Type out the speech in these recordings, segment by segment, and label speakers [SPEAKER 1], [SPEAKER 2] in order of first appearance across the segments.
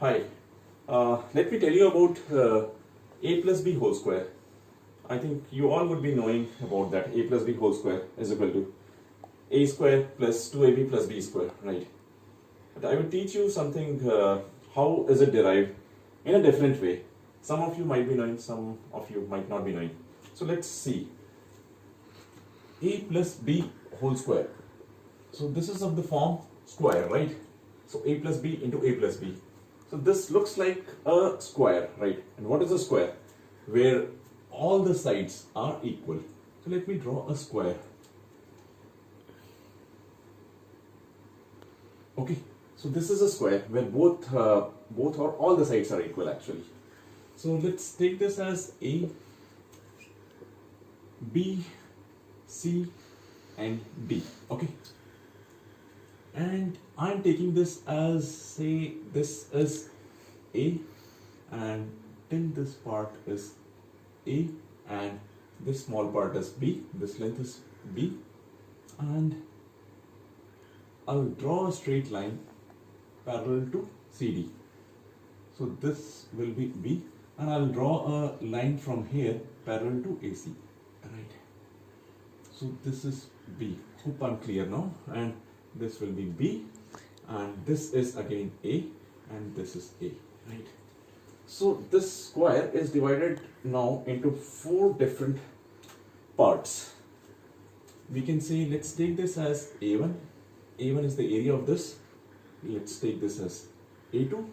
[SPEAKER 1] Hi, let me tell you about a plus b whole square. I think you all would be knowing about that. A plus b whole square is equal to a square plus 2ab plus b square, right? But I will teach you something, how is it derived in a different way. Some of you might be knowing, some of you might not be knowing. So let's see. A plus b whole square. So this is of the form square, right? So a plus b into a plus b. So this looks like a square, right? And what is a square? Where all the sides are equal. So let me draw a square. Okay, so this is a square where both or all the sides are equal actually. So let's take this as A, B, C and D. Okay. And I'm taking this as, say, this is A and till this part is A and this small part is B, this length is B, and I'll draw a straight line parallel to CD. So this will be B and I'll draw a line from here parallel to AC, right? So this is B. Hope I'm clear now. And this will be B and this is again A and this is A, right? So this square is divided now into 4 different parts. We can say, let's take this as A1. A1 is the area of this. Let's take this as A2,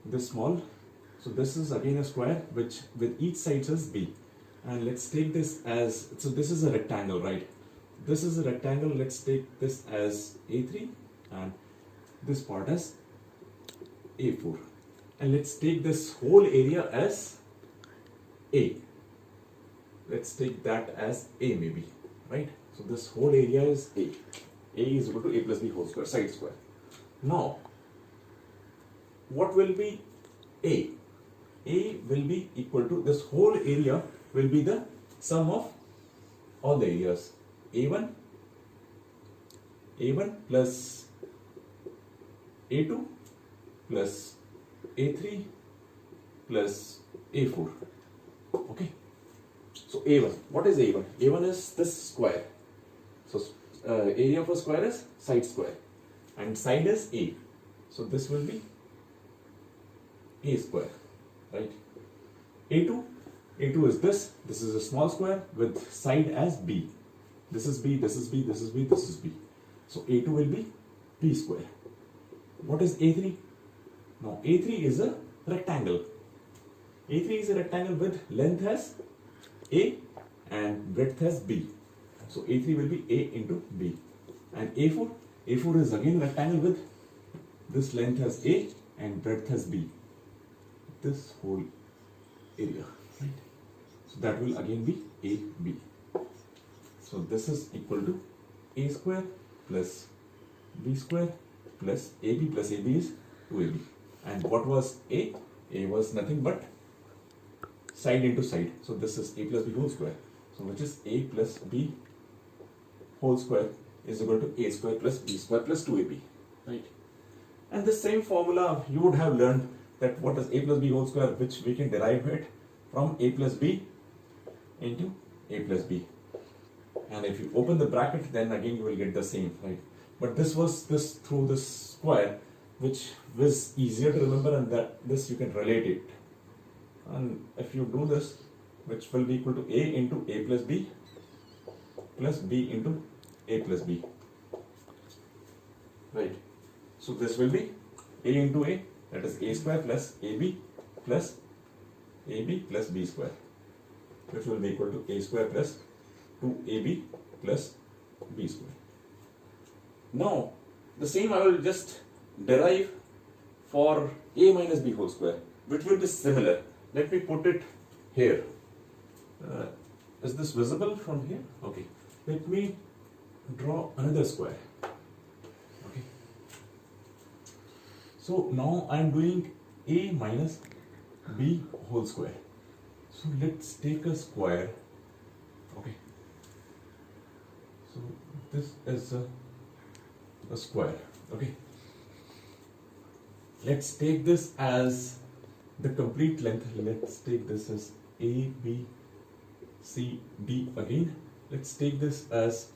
[SPEAKER 1] this small. So this is again a square which with each side is B. And let's take this as, so this is a rectangle, right? This is a rectangle. Let's take this as A3 and this part as A4. And let's take this whole area as A. Let's take that as A maybe, right? So this whole area is A. A is equal to A plus B whole square, side square. Now, what will be A? A will be equal to, this whole area will be the sum of all the areas. A1 plus A2 plus A3 plus A4. Okay. So A1, what is A1? A1 is this square. So area of a square is side square and side is A. So this will be A square, right? A2 is this. This is a small square with side as B. This is B, this is B, this is B, this is B. So A2 will be B square. What is A3? Now A3 is a rectangle. A3 is a rectangle with length as A and breadth as B. So A3 will be A into B. And A4? A4 is again rectangle with this length as A and breadth as B. This whole area, right? So that will again be AB. So this is equal to A square plus B square plus AB is 2AB. And what was A? A was nothing but side into side. So this is A plus B whole square. So which is A plus B whole square is equal to A square plus B square plus 2AB. Right? And the same formula you would have learned that what is A plus B whole square, which we can derive it from A plus B into A plus B. And if you open the bracket, then again you will get the same, right? But this was this through this square, which was easier to remember, and that this you can relate it. And if you do this, which will be equal to A into A plus B into A plus B, right? So this will be A into A, that is A square plus AB plus B square, which will be equal to A square plus 2AB plus B square. Now, the same I will just derive for A minus B whole square, which will be similar. Let me put it here. Is this visible from here? Okay. Let me draw another square. Okay. So now I am doing A minus B whole square. So let's take a square. Okay. So this is a square. Okay. let's take this as the complete length. Let's take this as A, B, C, D again. Let's take this as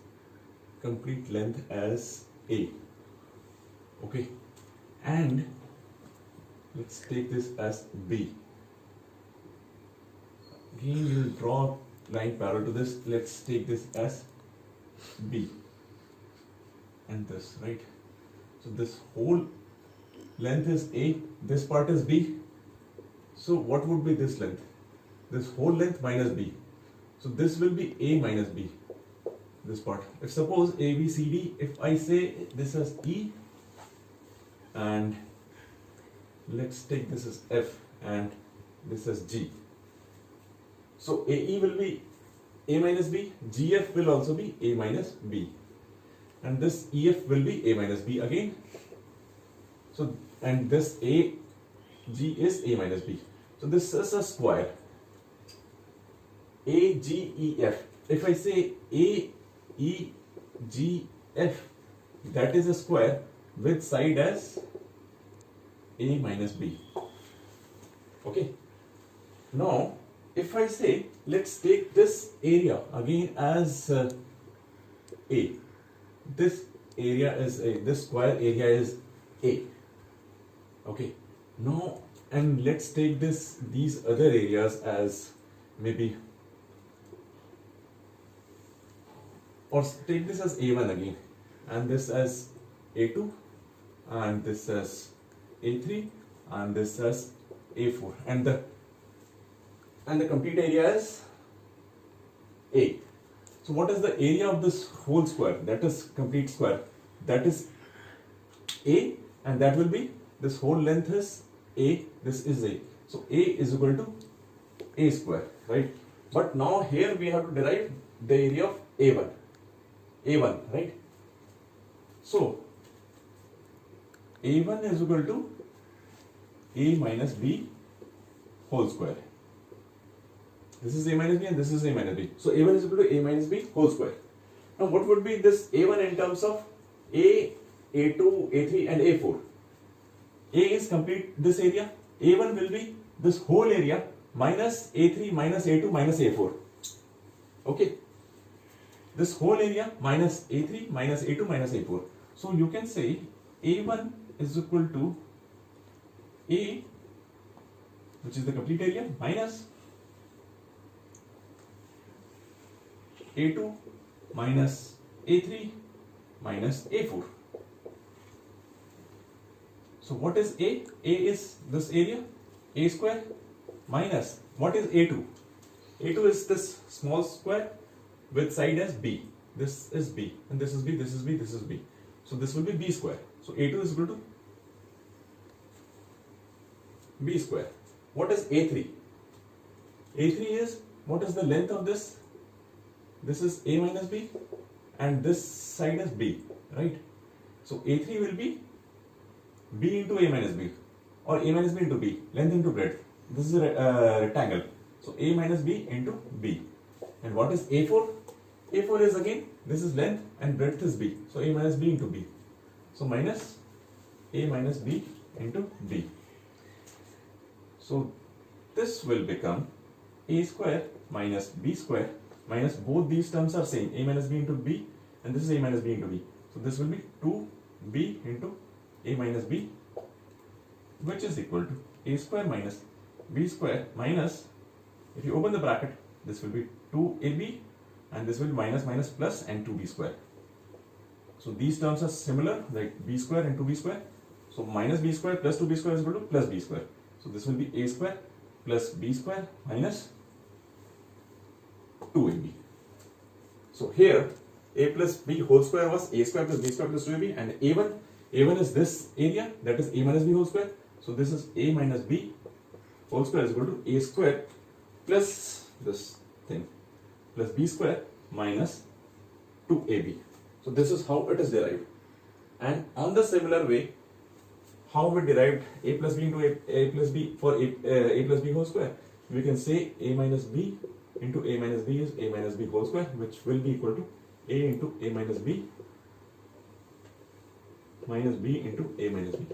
[SPEAKER 1] complete length as A. Okay, and let's take this as B. Again, we will draw line parallel to this. Let's take this as B and this, right? So this whole length is A, this part is B. So what would be this length? This whole length minus B. So this will be A minus B, this part. If suppose A, B, C, D, if I say this as E, and let's take this as F and this as G. So AE will be A minus B, GF will also be A minus B, and this EF will be A minus B again. So, and this AG is A minus B. So this is a square. AGEF. If I say AEGF, that is a square with side as A minus B. Okay. Now, if I say, let's take this area again as A. This area is A. This square area is A. Okay. Now, and let's take these other areas as maybe, or take this as A1 again, and this as A2, and this as A3, and this as A4, and the complete area is A. So what is the area of this whole square? That is complete square. That is A, and that will be, this whole length is A, this is A. So A is equal to A square, right? But now here we have to derive the area of A1. A1, right? So A1 is equal to A minus B whole square. This is A minus B and this is A minus B. So A1 is equal to A minus B whole square. Now what would be this A1 in terms of A, A2, A3 and A4? A is complete this area. A1 will be this whole area minus A3 minus A2 minus A4. Okay. This whole area minus A3 minus A2 minus A4. So you can say A1 is equal to A, which is the complete area, minus A2 minus A3 minus A4. So what is A? A is this area, A square, minus, what is A2? A2 is this small square with side as B. This is B, and this is B, this is B, this is B. So this will be B square. So A2 is equal to B square. What is A3? A3 is, what is the length of this? This is A minus B, and this side is B, right? So A3 will be B into A minus B, or A minus B into B, length into breadth. This is a rectangle. So A minus B into B. And what is A4? A4 is again, this is length and breadth is B. So A minus B into B. So minus A minus B into B. So this will become A square minus B square, minus both these terms are same, A minus B into B, and this is A minus B into B. So this will be 2B into A minus B, which is equal to A square minus B square minus, if you open the bracket, this will be 2AB, and this will be minus minus plus and 2B square. So these terms are similar, like B square and 2B square. So minus B square plus 2B square is equal to plus B square. So this will be A square plus B square minus 2AB. So here A plus B whole square was A square plus B square plus 2AB, and A1 is this area, that is A minus B whole square. So this is A minus B whole square is equal to A square plus this thing plus B square minus 2AB. So this is how it is derived. And on the similar way, how we derived A plus B into A plus B for A plus B whole square, we can say A minus B into A minus B is A minus B whole square, which will be equal to A into A minus B into A minus B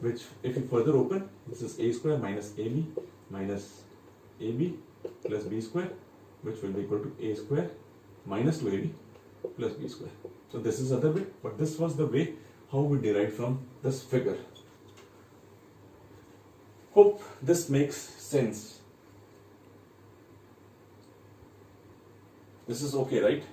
[SPEAKER 1] which if you further open, this is a square minus ab minus ab plus b square, which will be equal to a square minus 2ab plus b square. So this is other way, but this was the way how we derived from this figure. Hope this makes sense. This is okay, right?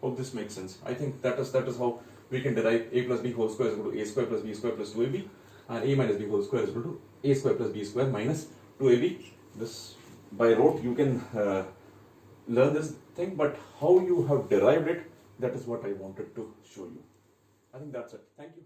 [SPEAKER 1] Hope this makes sense. I think that is how we can derive a plus b whole square is equal to a square plus b square plus 2ab, and a minus b whole square is equal to a square plus b square minus 2ab. This by rote you can learn this thing, but how you have derived it, that is what I wanted to show you. I think that's it. Thank you.